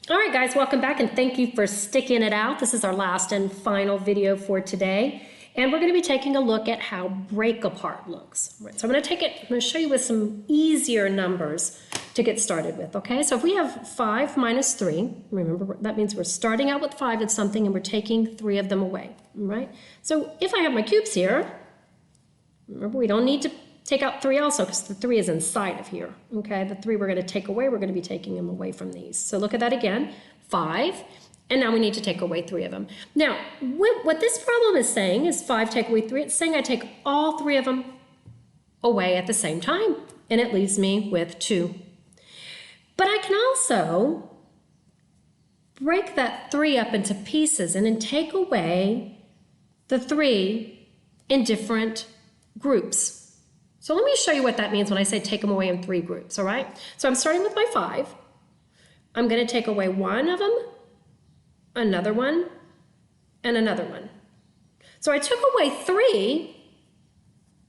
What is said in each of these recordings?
All right, guys, welcome back, and thank you for sticking it out. This is our last and final video for today, and we're going to be taking a look at how break apart looks. Right, so I'm going to show you with some easier numbers to get started with, okay? So if we have 5 minus 3, remember that means we're starting out with 5 at something and we're taking 3 of them away, right? So if I have my cubes here, remember we don't need to take out 3 also because the 3 is inside of here, okay? The 3 we're going to take away, we're going to be taking them away from these. So look at that again, 5, and now we need to take away 3 of them. Now, what this problem is saying is 5 take away 3. It's saying I take all 3 of them away at the same time, and it leaves me with 2. But I can also break that 3 up into pieces and then take away the 3 in different groups. So let me show you what that means when I say take them away in 3 groups, all right? So I'm starting with my 5. I'm going to take away 1 of them, another one, and another one. So I took away 3,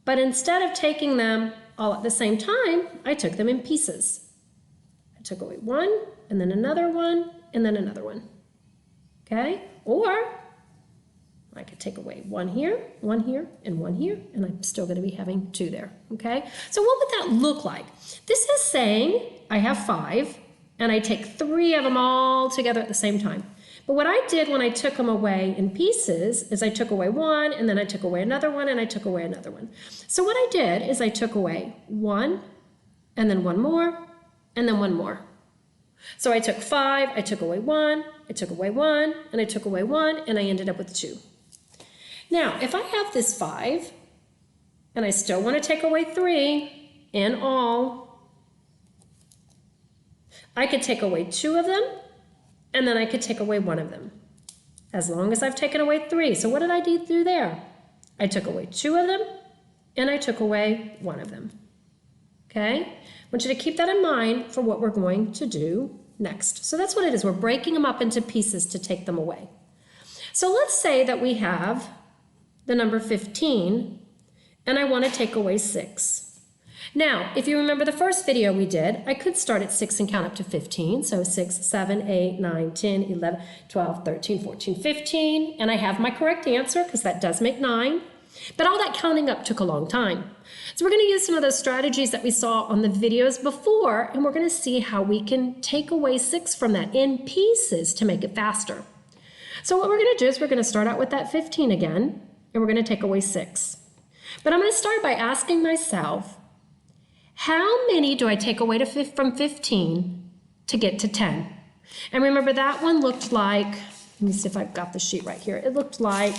but instead of taking them all at the same time, I took them in pieces. I took away 1, and then another one, and then another one, okay? Or I could take away 1 here, and 1 here, and I'm still going to be having 2 there, okay? So what would that look like? This is saying I have 5, and I take 3 of them all together at the same time. But what I did when I took them away in pieces is I took away 1, and then I took away another one, and I took away another one. So what I did is I took away 1, and then 1 more, and then 1 more. So I took 5, I took away 1, I took away 1, and I took away 1, and I ended up with 2. Now, if I have this 5, and I still want to take away 3 in all, I could take away 2 of them, and then I could take away 1 of them, as long as I've taken away 3. So what did I do there? I took away 2 of them, and I took away 1 of them, okay? I want you to keep that in mind for what we're going to do next. So that's what it is. We're breaking them up into pieces to take them away. So let's say that we have the number 15, and I want to take away 6. Now, if you remember the first video we did, I could start at 6 and count up to 15. So 6, 7, 8, 9, 10, 11, 12, 13, 14, 15. And I have my correct answer because that does make 9. But all that counting up took a long time. So we're going to use some of those strategies that we saw on the videos before, and we're going to see how we can take away 6 from that in pieces to make it faster. So what we're going to do is we're going to start out with that 15 again, and we're going to take away 6. But I'm going to start by asking myself, how many do I take away from 15 to get to 10? And remember that one looked like, let me see if I've got the sheet right here. It looked like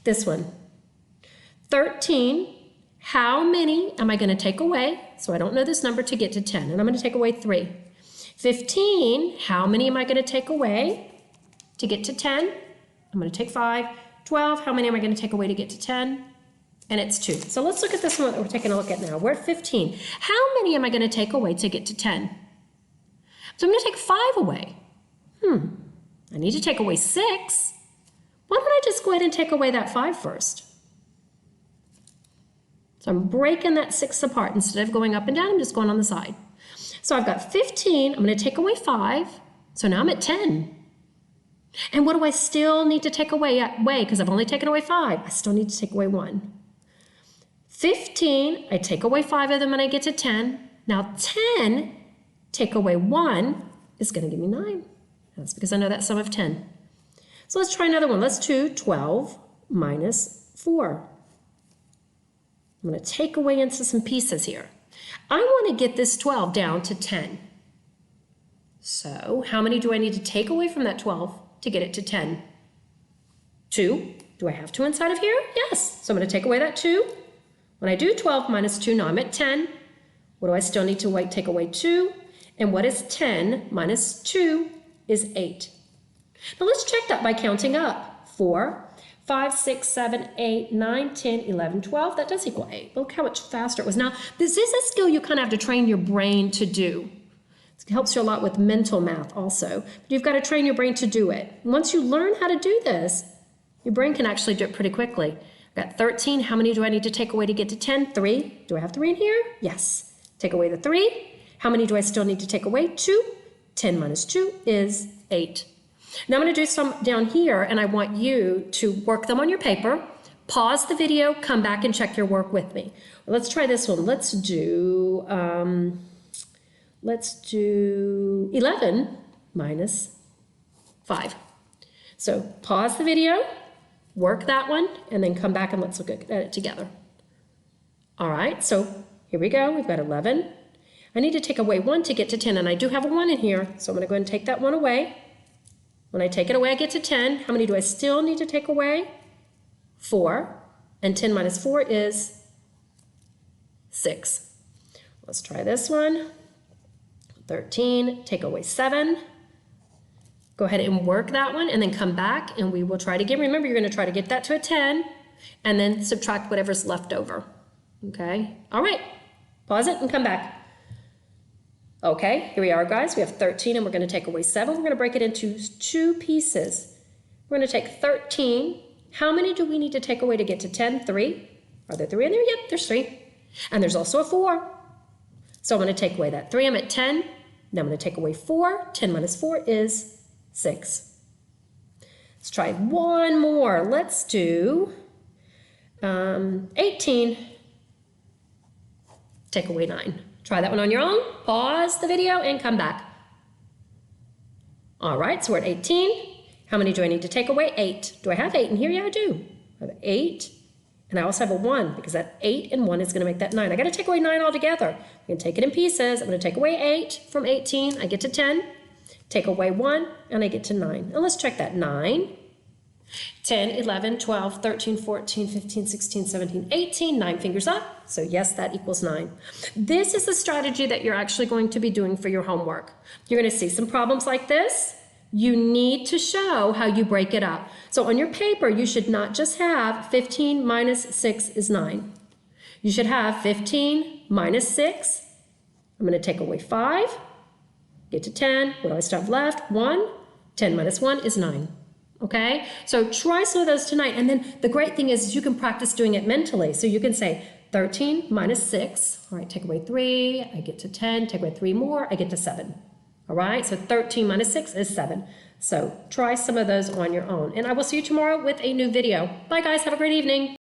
this one. 13, how many am I going to take away? So I don't know this number to get to 10, and I'm going to take away 3. 15, how many am I going to take away to get to 10? I'm going to take 5. 12, how many am I going to take away to get to 10? And it's 2. So let's look at this one that we're taking a look at now. We're at 15. How many am I going to take away to get to 10? So I'm going to take 5 away. I need to take away 6. Why don't I just go ahead and take away that 5 first? So I'm breaking that 6 apart. Instead of going up and down, I'm just going on the side. So I've got 15, I'm going to take away 5, so now I'm at 10. And what do I still need to take away? Because I've only taken away 5. I still need to take away 1. 15, I take away 5 of them and I get to 10. Now 10, take away 1, is going to give me 9. That's because I know that sum of 10. So let's try another one. Let's do 12 minus 4. I'm going to take away into some pieces here. I want to get this 12 down to 10. So how many do I need to take away from that 12 to get it to 10? 2. Do I have 2 inside of here? Yes. So I'm going to take away that 2. When I do 12 minus 2, now I'm at 10. What do I still need to take away? 2. And what is 10 minus 2 is 8. Now let's check that by counting up. 4, 5, 6, 7, 8, 9, 10, 11, 12. That does equal 8. Look how much faster it was. Now, this is a skill you kind of have to train your brain to do. It helps you a lot with mental math also. But you've got to train your brain to do it. And once you learn how to do this, your brain can actually do it pretty quickly. I've got 13. How many do I need to take away to get to 10? 3. Do I have 3 in here? Yes. Take away the 3. How many do I still need to take away? 2. 10 minus 2 is 8. Now I'm going to do some down here, and I want you to work them on your paper. Pause the video, come back and check your work with me. Well, let's try this one. Let's do 11 minus 5. So pause the video, work that one, and then come back and let's look at it together. All right, so here we go. We've got 11. I need to take away 1 to get to 10, and I do have a 1 in here, so I'm going to go ahead and take that 1 away. When I take it away, I get to 10. How many do I still need to take away? 4. And 10 minus 4 is 6. Let's try this one. 13, take away 7. Go ahead and work that one, and then come back, and we will try it again. Remember, you're going to try to get that to a 10, and then subtract whatever's left over. Okay? All right. Pause it and come back. Okay, here we are, guys. We have 13, and we're going to take away 7. We're going to break it into 2 pieces. We're going to take 13. How many do we need to take away to get to 10? 3. Are there 3 in there? Yep, there's 3. And there's also a 4. So I'm going to take away that 3. I'm at 10. Now I'm going to take away 4. 10 minus 4 is 6. Let's try one more. Let's do 18. Take away 9. Try that one on your own. Pause the video and come back. All right, so we're at 18. How many do I need to take away? 8. Do I have 8 in here? Yeah, I do. I have 8. And I also have a 1 because that 8 and 1 is going to make that 9. I got to take away 9 altogether. I'm going to take it in pieces. I'm going to take away 8 from 18. I get to 10. Take away 1 and I get to 9. And let's check that. 9, 10, 11, 12, 13, 14, 15, 16, 17, 18. 9 fingers up. So yes, that equals 9. This is the strategy that you're actually going to be doing for your homework. You're going to see some problems like this. You need to show how you break it up. So on your paper, you should not just have 15 minus 6 is 9. You should have 15 minus 6. I'm going to take away 5, get to 10. What do I still have left? 1. 10 minus 1 is 9. Okay? So try some of those tonight. And then the great thing is you can practice doing it mentally. So you can say 13 minus 6. All right, take away 3. I get to 10. Take away 3 more. I get to 7. All right, so 13 minus 6 is 7. So try some of those on your own. And I will see you tomorrow with a new video. Bye, guys. Have a great evening.